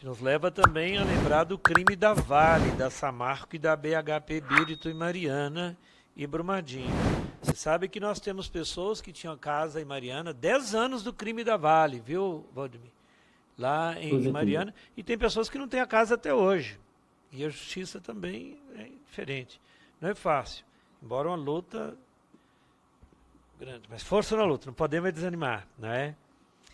Que nos leva também a lembrar do crime da Vale, da Samarco e da BHP Bírito e Mariana e Brumadinho. Você sabe que nós temos pessoas que tinham casa em Mariana 10 anos do crime da Vale, viu, Valdemir? Lá em Positivo. Mariana. E tem pessoas que não têm a casa até hoje. E a justiça também é diferente. Não é fácil. Embora uma luta grande. Mas força na luta, não podemos desanimar, não é?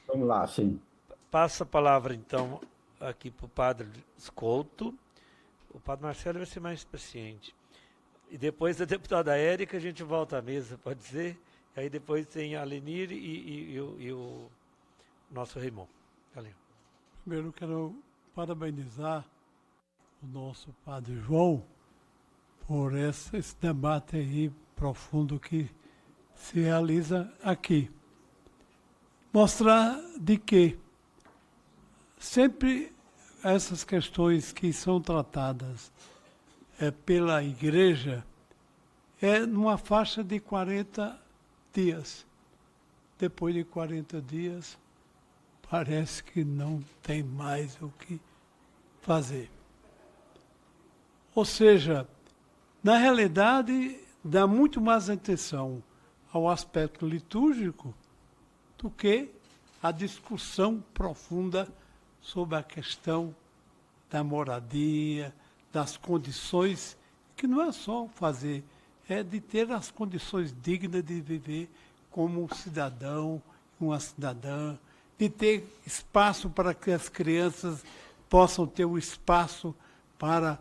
Vamos lá, sim. Passa a palavra, então, aqui para o padre Scouto. O padre Marcelo vai ser mais paciente. E depois da deputada Érica, a gente volta à mesa, pode ser? E aí depois tem a Lenir e o nosso Raimon. Valeu. Primeiro quero parabenizar o nosso padre João por esse debate aí profundo que se realiza aqui. Mostrar de que sempre essas questões que são tratadas pela igreja é numa faixa de 40 dias. Depois de 40 dias, parece que não tem mais o que fazer. Ou seja, na realidade, dá muito mais atenção ao aspecto litúrgico do que a discussão profunda sobre a questão da moradia, das condições, que não é só fazer, é de ter as condições dignas de viver como um cidadão, uma cidadã, de ter espaço para que as crianças possam ter o espaço para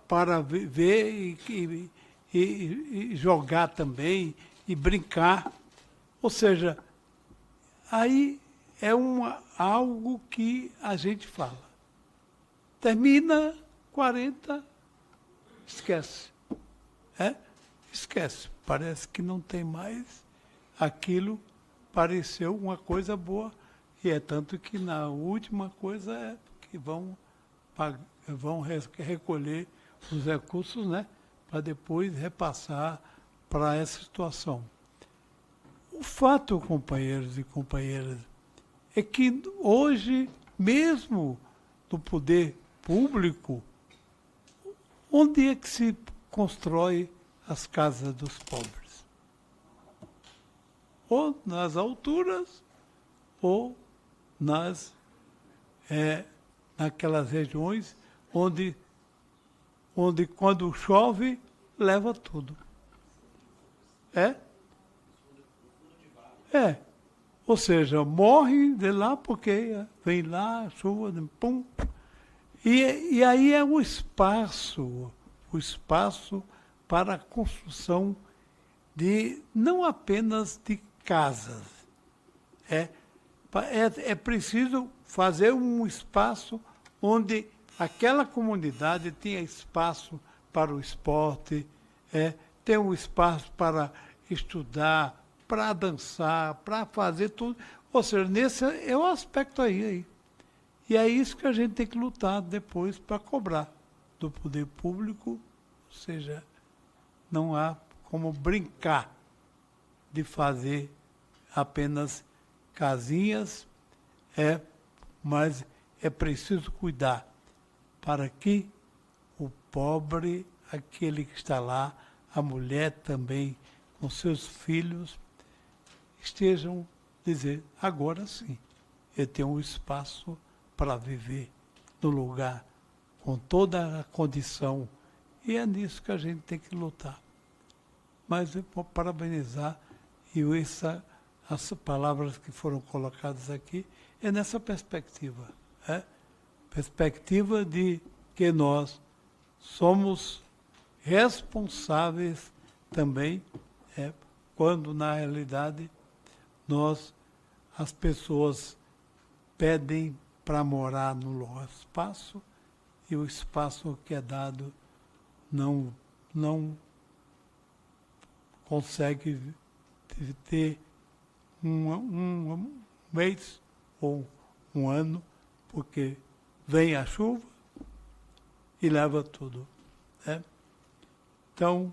para viver e jogar também, e brincar. Ou seja, aí é algo que a gente fala. Termina 40, esquece. Esquece. Parece que não tem mais aquilo, pareceu uma coisa boa, e é tanto que na última coisa é que vão recolher os recursos, né, para depois repassar para essa situação. O fato, companheiros e companheiras, é que hoje, mesmo no poder público, onde é que se constrói as casas dos pobres? Ou nas alturas, ou naquelas regiões onde quando chove, leva tudo. Ou seja, morre de lá porque vem lá, chuva, pum. E aí é o espaço para a construção de, não apenas de casas. É preciso fazer um espaço onde aquela comunidade tenha espaço para o esporte, tem um espaço para estudar, para dançar, para fazer tudo. Ou seja, nesse é o aspecto aí. E é isso que a gente tem que lutar depois para cobrar do poder público. Ou seja, não há como brincar de fazer apenas casinhas, mas é preciso cuidar para que o pobre, aquele que está lá, a mulher também, com seus filhos, estejam dizer, agora sim, eu tenho um espaço para viver no lugar, com toda a condição, e é nisso que a gente tem que lutar. Mas eu vou parabenizar, e as palavras que foram colocadas aqui, é nessa perspectiva, perspectiva de que nós somos responsáveis também, quando na realidade as pessoas pedem para morar no espaço, e o espaço que é dado não consegue ter um mês ou um ano, porque vem a chuva e leva tudo. Então,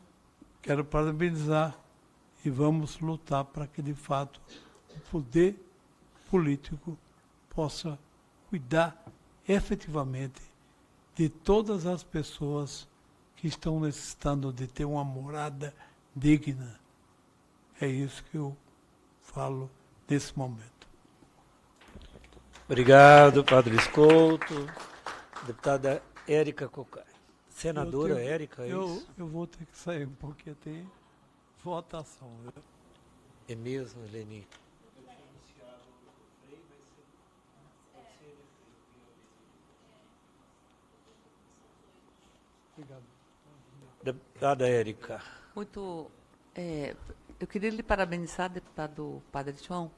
quero parabenizar e vamos lutar para que, de fato, o poder político possa cuidar efetivamente de todas as pessoas que estão necessitando de ter uma morada digna. É isso que eu falo nesse momento. Obrigado, Padre Escolto. Deputada Érica Cocai. Senadora Érica, é isso? Eu vou ter que sair porque tem votação. É mesmo, Leni? Obrigado. Deputada Érica. Eu queria lhe parabenizar, deputado Padre João,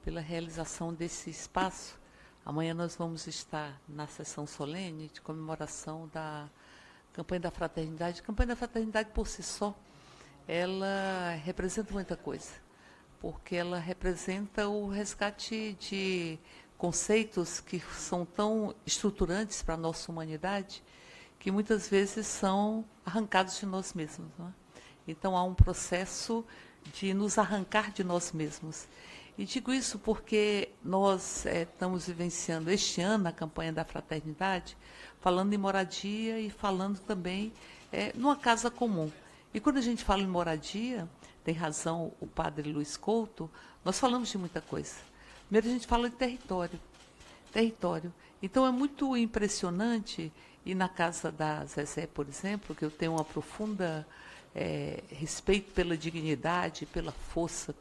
pela realização desse espaço. Amanhã nós vamos estar na sessão solene de comemoração da campanha da fraternidade. A campanha da fraternidade, por si só, ela representa muita coisa, porque ela representa o resgate de conceitos que são tão estruturantes para a nossa humanidade, que muitas vezes são arrancados de nós mesmos. Não é? Então, há um processo de nos arrancar de nós mesmos. E digo isso porque nós estamos vivenciando este ano a campanha da fraternidade, falando em moradia e falando também numa casa comum. E quando a gente fala em moradia, tem razão o padre Luiz Couto, nós falamos de muita coisa. Primeiro a gente fala de território. Território. Então é muito impressionante, e na casa da Zezé, por exemplo, que eu tenho uma profunda respeito pela dignidade, pela força,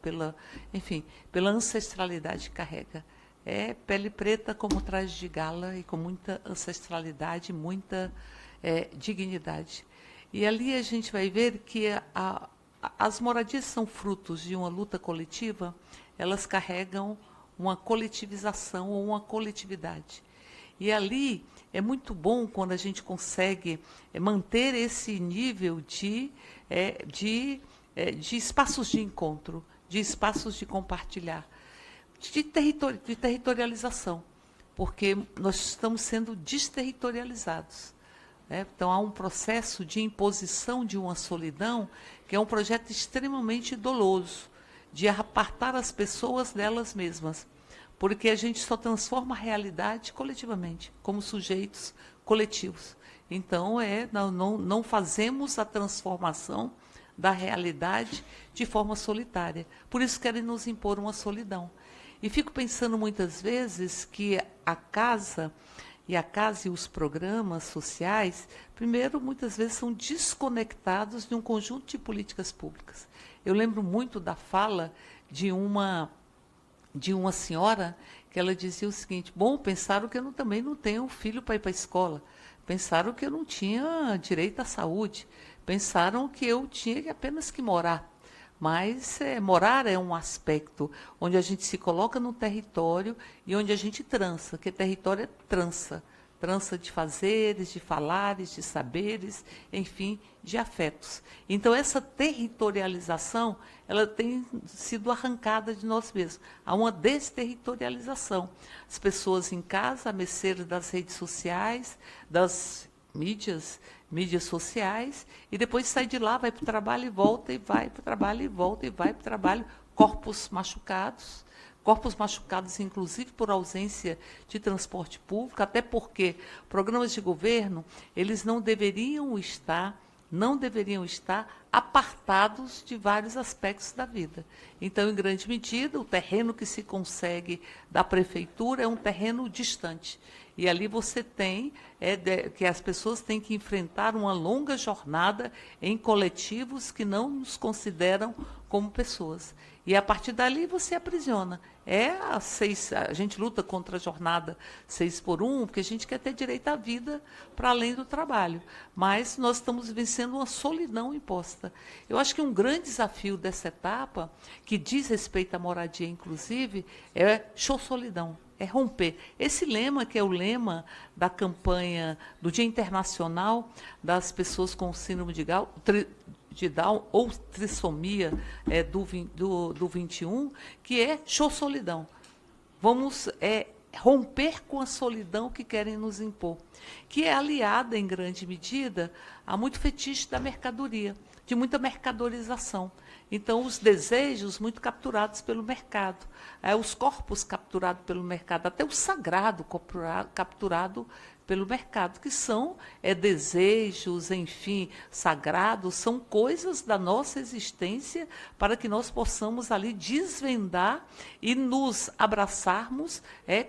enfim, pela ancestralidade que carrega. É pele preta como traje de gala e com muita ancestralidade, muita dignidade. E ali a gente vai ver que as moradias são frutos de uma luta coletiva, elas carregam uma coletivização ou uma coletividade. E ali é muito bom quando a gente consegue manter esse nível de espaços de encontro, de espaços de compartilhar, de territorialização, porque nós estamos sendo desterritorializados. Então, há um processo de imposição de uma solidão que é um projeto extremamente doloso, de apartar as pessoas delas mesmas, porque a gente só transforma a realidade coletivamente, como sujeitos coletivos. Então, não fazemos a transformação da realidade de forma solitária. Por isso querem nos impor uma solidão. E fico pensando muitas vezes que a casa e os programas sociais, primeiro, muitas vezes são desconectados de um conjunto de políticas públicas. Eu lembro muito da fala de uma senhora que ela dizia o seguinte: bom, pensaram que eu também não tenho filho para ir para a escola, pensaram que eu não tinha direito à saúde, pensaram que eu tinha apenas que morar. Mas morar é um aspecto onde a gente se coloca no território e onde a gente trança, porque território é trança. Trança de fazeres, de falares, de saberes, enfim, de afetos. Então, essa territorialização, ela tem sido arrancada de nós mesmos. Há uma desterritorialização. As pessoas em casa, a mercê das redes sociais, das mídias sociais, e depois sai de lá, vai para o trabalho e volta, e vai para o trabalho e volta, e vai para o trabalho, corpos machucados, inclusive por ausência de transporte público, até porque programas de governo, eles não deveriam estar apartados de vários aspectos da vida. Então, em grande medida, o terreno que se consegue da prefeitura é um terreno distante. E ali você tem que as pessoas têm que enfrentar uma longa jornada em coletivos que não nos consideram como pessoas. E a partir dali você aprisiona. A gente luta contra a jornada 6x1, porque a gente quer ter direito à vida para além do trabalho. Mas nós estamos vencendo uma solidão imposta. Eu acho que um grande desafio dessa etapa, que diz respeito à moradia, inclusive, é solidão. É romper. Esse lema, que é o lema da campanha do Dia Internacional das Pessoas com Síndrome de Down ou trissomia do 21, que é solidão. Vamos romper com a solidão que querem nos impor, que é aliada, em grande medida, a muito fetiche da mercadoria, de muita mercadorização. Então, os desejos muito capturados pelo mercado, os corpos capturados pelo mercado, até o sagrado capturado pelo mercado, que são desejos, enfim, sagrados, são coisas da nossa existência para que nós possamos ali desvendar e nos abraçarmos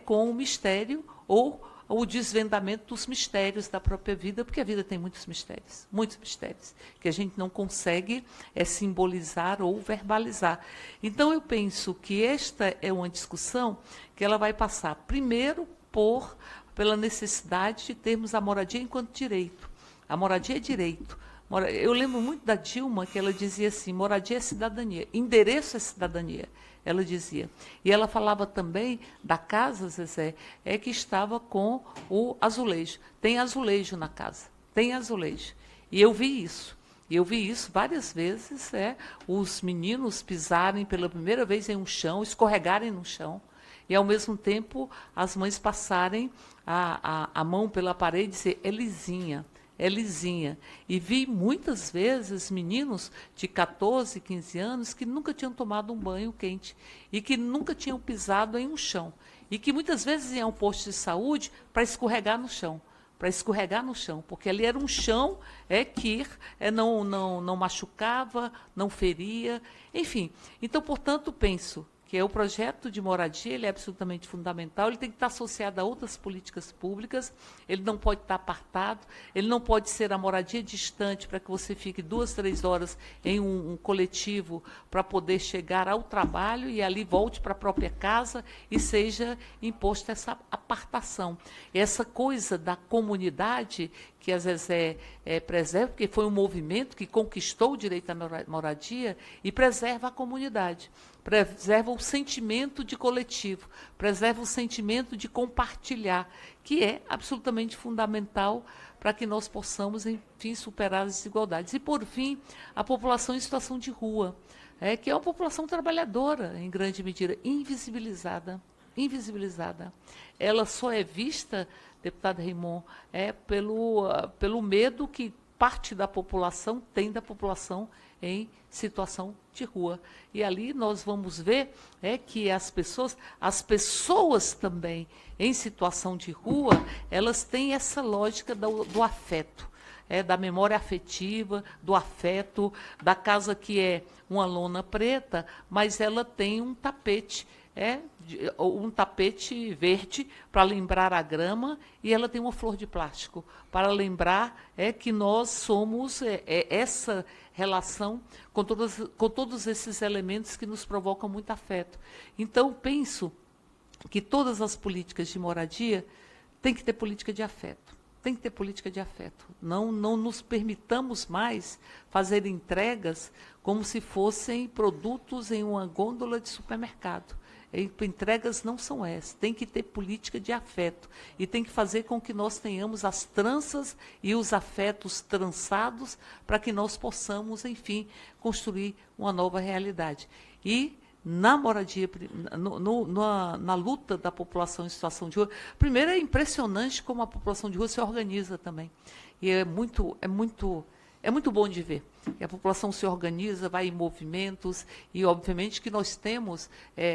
com o mistério ou o desvendamento dos mistérios da própria vida, porque a vida tem muitos mistérios, que a gente não consegue simbolizar ou verbalizar. Então, eu penso que esta é uma discussão que ela vai passar, primeiro, pela necessidade de termos a moradia enquanto direito. A moradia é direito. Eu lembro muito da Dilma, que ela dizia assim, moradia é cidadania, endereço é cidadania, ela dizia. E ela falava também da casa, Zezé, que estava com o azulejo. Tem azulejo na casa, tem azulejo. E eu vi isso. E eu vi isso várias vezes, os meninos pisarem pela primeira vez em um chão, escorregarem no chão, e, ao mesmo tempo, as mães passarem a mão pela parede e dizer, é lisinha. É lisinha. E vi muitas vezes meninos de 14, 15 anos que nunca tinham tomado um banho quente e que nunca tinham pisado em um chão. E que muitas vezes iam ao posto de saúde para escorregar no chão. Porque ali era um chão que não machucava, não feria, enfim. Então, portanto, penso que o projeto de moradia ele é absolutamente fundamental, ele tem que estar associado a outras políticas públicas, ele não pode estar apartado, ele não pode ser a moradia distante para que você fique 2, 3 horas em um coletivo para poder chegar ao trabalho e ali volte para a própria casa e seja imposta essa apartação. Essa coisa da comunidade que a Zezé preserva, porque foi um movimento que conquistou o direito à moradia e preserva a comunidade, preserva o sentimento de coletivo, preserva o sentimento de compartilhar, que é absolutamente fundamental para que nós possamos, enfim, superar as desigualdades. E, por fim, a população em situação de rua, que é uma população trabalhadora, em grande medida, invisibilizada. Ela só é vista, deputado Raymond, pelo medo que parte da população tem da população em situação de rua. E ali nós vamos ver que as pessoas também em situação de rua, elas têm essa lógica do afeto, da memória afetiva, do afeto, da casa que é uma lona preta, mas ela tem um tapete, um tapete verde para lembrar a grama, e ela tem uma flor de plástico para lembrar que nós somos essa relação com todos esses elementos que nos provocam muito afeto. Então, penso que todas as políticas de moradia têm que ter política de afeto. Tem que ter política de afeto. Não nos permitamos mais fazer entregas como se fossem produtos em uma gôndola de supermercado. Entregas não são essas, tem que ter política de afeto e tem que fazer com que nós tenhamos as tranças e os afetos trançados para que nós possamos, enfim, construir uma nova realidade. E na moradia, na luta da população em situação de rua, primeiro é impressionante como a população de rua se organiza também. E é muito bom de ver. E a população se organiza, vai em movimentos, e obviamente que nós temos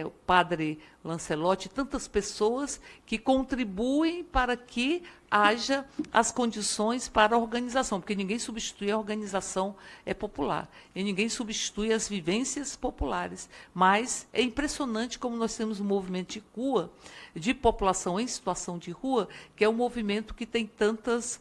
o padre Lancelotti, tantas pessoas que contribuem para que haja as condições para a organização, porque ninguém substitui a organização popular, e ninguém substitui as vivências populares. Mas é impressionante como nós temos um movimento de rua, de população em situação de rua, que é um movimento que tem tantas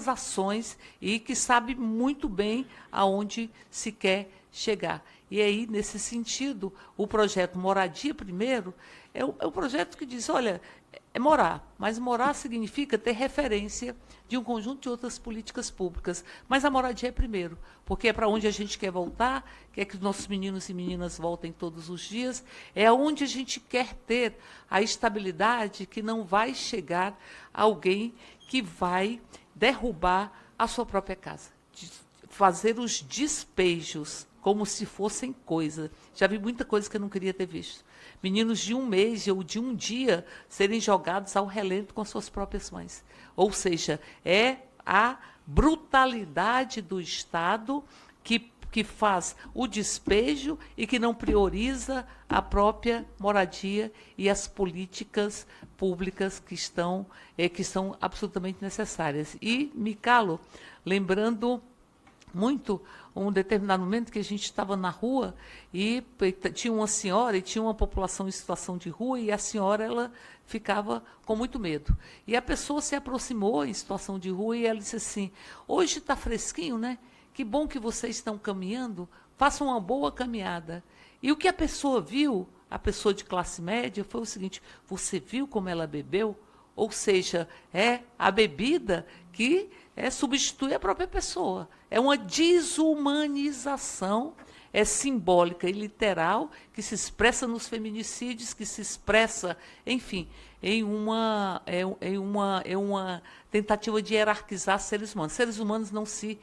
ações e que sabe muito bem aonde se quer chegar. E aí, nesse sentido, o projeto Moradia Primeiro é o projeto que diz, olha, é morar, mas morar significa ter referência de um conjunto de outras políticas públicas. Mas a moradia é primeiro, porque é para onde a gente quer voltar, quer que os nossos meninos e meninas voltem todos os dias, é onde a gente quer ter a estabilidade que não vai chegar alguém que vai derrubar a sua própria casa, fazer os despejos como se fossem coisa. Já vi muita coisa que eu não queria ter visto. Meninos de 1 mês ou de 1 dia serem jogados ao relento com suas próprias mães. Ou seja, é a brutalidade do Estado que que faz o despejo e que não prioriza a própria moradia e as políticas públicas que são absolutamente necessárias. E me calo lembrando muito um determinado momento que a gente estava na rua e tinha uma senhora e tinha uma população em situação de rua e a senhora ela ficava com muito medo. E a pessoa se aproximou em situação de rua e ela disse assim, hoje está fresquinho, né? Que bom que vocês estão caminhando, façam uma boa caminhada. E o que a pessoa viu, a pessoa de classe média, foi o seguinte, você viu como ela bebeu? Ou seja, é a bebida que substitui a própria pessoa. É uma desumanização, é simbólica e literal, que se expressa nos feminicídios, que se expressa, enfim, em uma tentativa de hierarquizar seres humanos. Seres humanos não se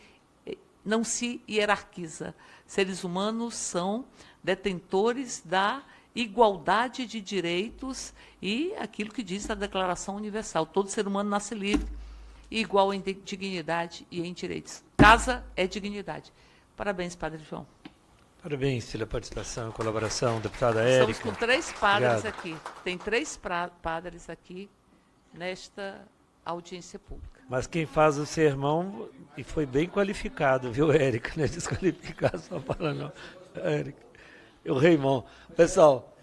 hierarquiza. Seres humanos são detentores da igualdade de direitos e aquilo que diz a Declaração Universal. Todo ser humano nasce livre, igual em dignidade e em direitos. Casa é dignidade. Parabéns, Padre João. Parabéns pela participação e colaboração, deputada Érica. Estamos com 3 padres Obrigado. aqui. Tem 3 padres aqui nesta audiência pública. Mas quem faz o sermão, e foi bem qualificado, viu, Érica? Não é desqualificar só para não. Érica. O Raimon. Pessoal,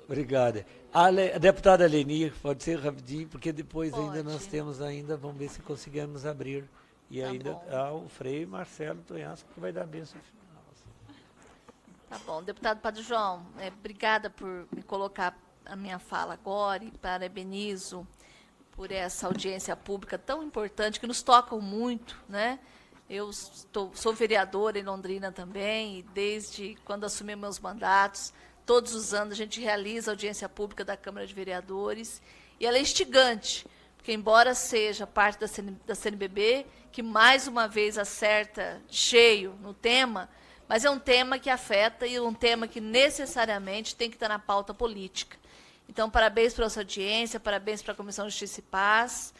obrigado. A deputada Leni, pode ser rapidinho, porque depois ainda nós temos vamos ver se conseguimos abrir. E Tá ainda bom. o Frei Marcelo Tonhasco que vai dar a bênção final. Tá bom. Deputado Padre João, obrigada por me colocar a minha fala agora e parabenizo por essa audiência pública tão importante, que nos tocam muito, né? Eu sou vereadora em Londrina também, e desde quando assumi meus mandatos, todos os anos a gente realiza a audiência pública da Câmara de Vereadores, e ela é instigante, porque embora seja parte da CNBB, que mais uma vez acerta cheio no tema, mas é um tema que afeta e um tema que necessariamente tem que estar na pauta política. Então, parabéns pela sua audiência, parabéns para a Comissão de Justiça e Paz,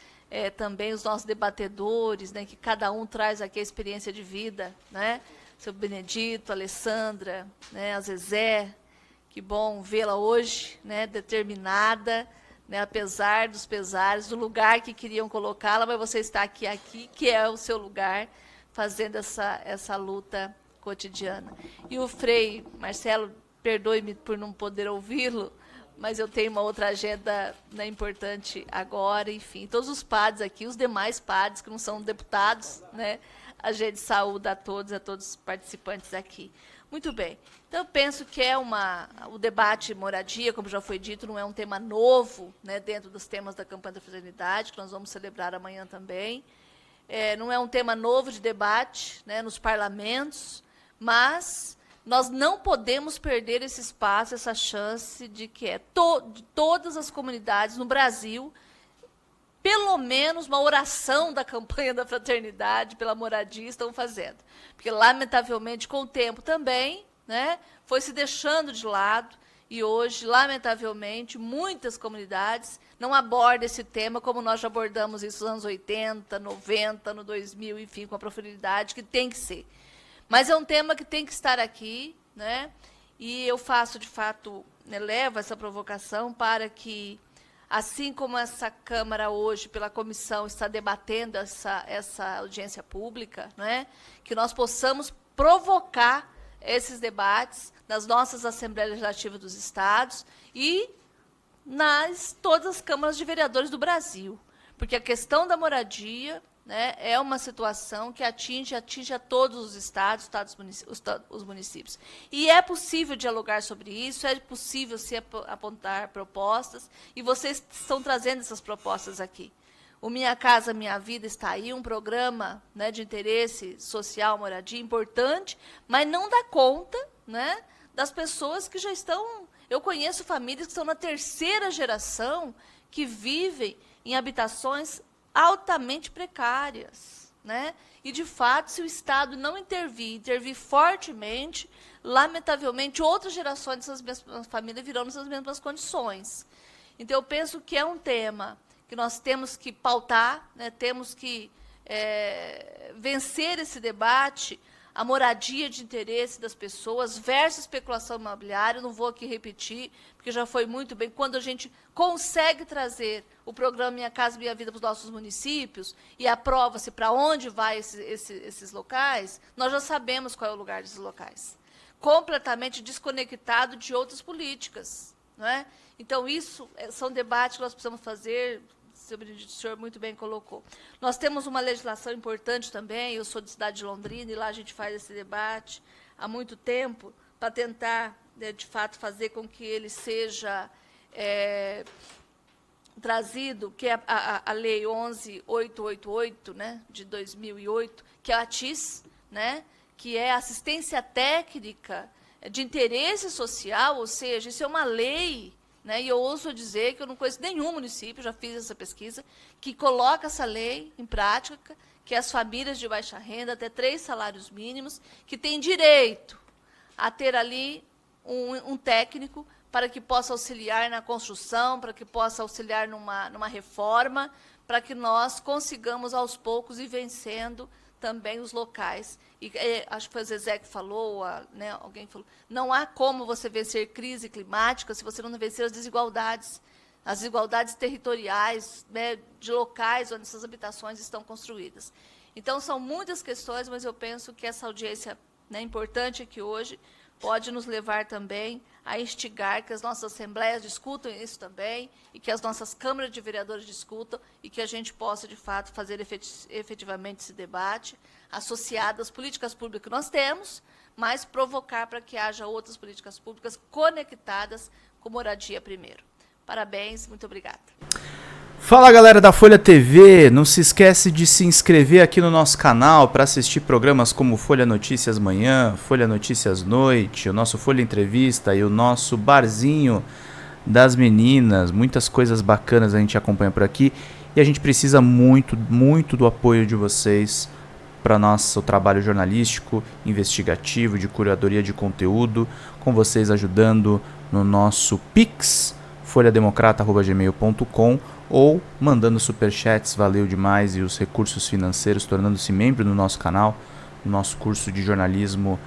também os nossos debatedores, né, que cada um traz aqui a experiência de vida, né? Seu Benedito, a Alessandra, né, a Zezé, que bom vê-la hoje, né, determinada, né, apesar dos pesares, do lugar que queriam colocá-la, mas você está aqui, que é o seu lugar, fazendo essa luta cotidiana. E o Frei Marcelo, perdoe-me por não poder ouvi-lo, mas eu tenho uma outra agenda, né, importante agora, enfim, todos os padres aqui, os demais padres que não são deputados, né, a gente saúda a todos os participantes aqui. Muito bem. Então, eu penso que o debate moradia, como já foi dito, não é um tema novo, né, dentro dos temas da campanha da fraternidade, que nós vamos celebrar amanhã também. Não é um tema novo de debate, né, nos parlamentos, mas nós não podemos perder esse espaço, essa chance de que de todas as comunidades no Brasil, pelo menos uma oração da campanha da fraternidade pela moradia estão fazendo. Porque, lamentavelmente, com o tempo também, né, foi se deixando de lado, e hoje, lamentavelmente, muitas comunidades não abordam esse tema como nós já abordamos isso nos anos 80, 90, no 2000, enfim, com a profundidade que tem que ser. Mas é um tema que tem que estar aqui, né? E eu faço, de fato, levo essa provocação para que, assim como essa Câmara hoje, pela comissão, está debatendo essa audiência pública, né? Que nós possamos provocar esses debates nas nossas Assembleias Legislativas dos Estados e todas as câmaras de vereadores do Brasil. Porque a questão da moradia, né, é uma situação que atinge a todos os estados, os municípios. E é possível dialogar sobre isso, é possível se apontar propostas, e vocês estão trazendo essas propostas aqui. O Minha Casa Minha Vida está aí, um programa, né, de interesse social, moradia, importante, mas não dá conta, né, das pessoas que já estão... Eu conheço famílias que estão na 3ª geração, que vivem em habitações altamente precárias, né? E, de fato, se o Estado não intervir fortemente, lamentavelmente, outras gerações dessas mesmas famílias virão nessas mesmas condições. Então, eu penso que é um tema que nós temos que pautar, né? Temos que vencer esse debate a moradia de interesse das pessoas versus especulação imobiliária. Não vou aqui repetir, porque já foi muito bem. Quando a gente consegue trazer o programa Minha Casa Minha Vida para os nossos municípios e aprova-se para onde vai esses locais, nós já sabemos qual é o lugar desses locais. Completamente desconectado de outras políticas. Não é? Então, isso são debates que nós precisamos fazer, o senhor muito bem colocou. Nós temos uma legislação importante também, eu sou de cidade de Londrina, e lá a gente faz esse debate há muito tempo, para tentar, de fato, fazer com que ele seja trazido, que é a Lei 11.888, né, de 2008, que é a ATIS, né, que é assistência técnica de interesse social, ou seja, isso é uma lei, né, e eu ouso dizer que eu não conheço nenhum município, já fiz essa pesquisa, que coloca essa lei em prática, que as famílias de baixa renda, até 3 salários mínimos, que têm direito a ter ali um técnico para que possa auxiliar na construção, para que possa auxiliar numa reforma, para que nós consigamos, aos poucos, ir vencendo também os locais. E acho que foi o Zezé que falou, né, alguém falou, não há como você vencer crise climática se você não vencer as desigualdades territoriais, né, de locais onde essas habitações estão construídas. Então, são muitas questões, mas eu penso que essa audiência, né, importante aqui hoje pode nos levar também a instigar que as nossas assembleias discutam isso também, e que as nossas câmaras de vereadores discutam, e que a gente possa, de fato, fazer efetivamente esse debate, associado às políticas públicas que nós temos, mas provocar para que haja outras políticas públicas conectadas com moradia primeiro. Parabéns, muito obrigada. Fala, galera da Folha TV, não se esquece de se inscrever aqui no nosso canal para assistir programas como Folha Notícias Manhã, Folha Notícias Noite, o nosso Folha Entrevista e o nosso Barzinho das Meninas. Muitas coisas bacanas a gente acompanha por aqui e a gente precisa muito, muito do apoio de vocês para nosso trabalho jornalístico, investigativo, de curadoria de conteúdo, com vocês ajudando no nosso Pix, folhademocrata@gmail.com, ou mandando superchats, valeu demais, e os recursos financeiros, tornando-se membro do nosso canal, no nosso curso de jornalismo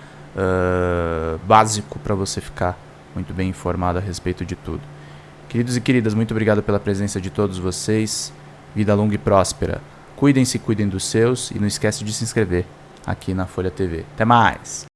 básico, para você ficar muito bem informado a respeito de tudo. Queridos e queridas, muito obrigado pela presença de todos vocês, vida longa e próspera. Cuidem-se, cuidem dos seus, e não esquece de se inscrever aqui na Folha TV. Até mais!